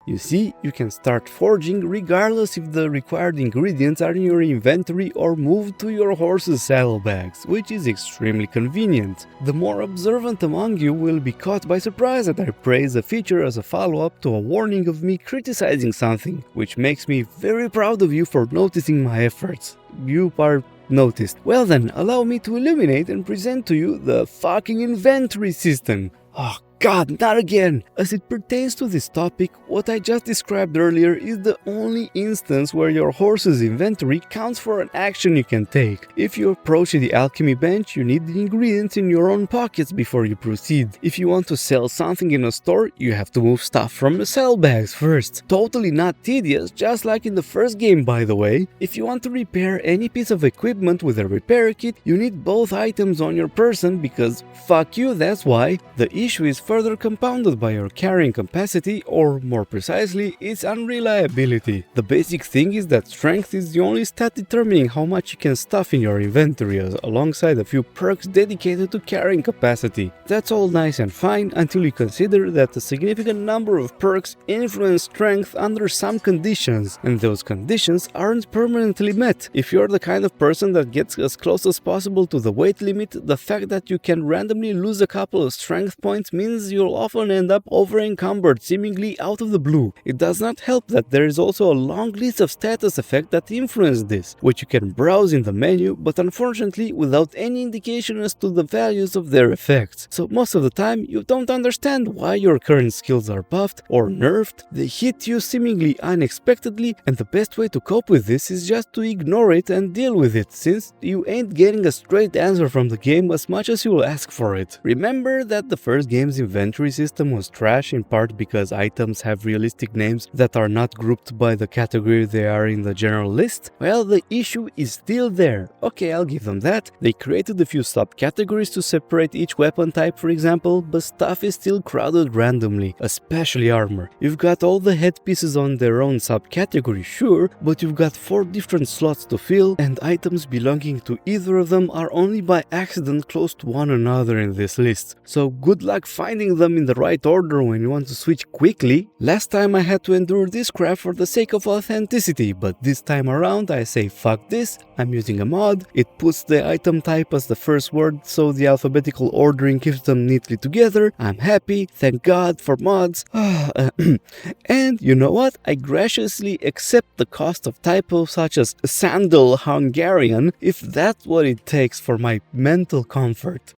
You see, you can start forging regardless if the required ingredients are in your inventory or moved to your horse's saddlebags, which is extremely convenient. The more observant among you will be caught by surprise that I praise a feature as a follow-up to a warning of me criticizing something, which makes me very proud of you for noticing my efforts. You are noticed. Well then, allow me to illuminate and present to you the fucking inventory system. Oh God, not again! As it pertains to this topic, what I just described earlier is the only instance where your horse's inventory counts for an action you can take. If you approach the alchemy bench, you need the ingredients in your own pockets before you proceed. If you want to sell something in a store, you have to move stuff from the saddlebags first. Totally not tedious, just like in the first game, by the way. If you want to repair any piece of equipment with a repair kit, you need both items on your person because fuck you, that's why. The issue is further compounded by your carrying capacity, or more precisely, its unreliability. The basic thing is that strength is the only stat determining how much you can stuff in your inventory, alongside a few perks dedicated to carrying capacity. That's all nice and fine until you consider that a significant number of perks influence strength under some conditions, and those conditions aren't permanently met. If you're the kind of person that gets as close as possible to the weight limit, the fact that you can randomly lose a couple of strength points means you'll often end up over-encumbered seemingly out of the blue. It does not help that there is also a long list of status effects that influence this, which you can browse in the menu, but unfortunately without any indication as to the values of their effects. So most of the time you don't understand why your current skills are buffed or nerfed, they hit you seemingly unexpectedly, and the best way to cope with this is just to ignore it and deal with it, since you ain't getting a straight answer from the game as much as you will ask for it. Remember that the first game's inventory system was trash in part because items have realistic names that are not grouped by the category they are in the general list? Well, the issue is still there. Okay, I'll give them that. They created a few subcategories to separate each weapon type, for example, but stuff is still crowded randomly, especially armor. You've got all the headpieces on their own subcategory, sure, but you've got 4 different slots to fill, and items belonging to either of them are only by accident close to one another in this list. So good luck finding them in the right order when you want to switch quickly. Last time I had to endure this crap for the sake of authenticity, but this time around I say fuck this, I'm using a mod. It puts the item type as the first word so the alphabetical ordering keeps them neatly together. I'm happy, thank God for mods. And you know what? I graciously accept the cost of typos such as sandal Hungarian if that's what it takes for my mental comfort.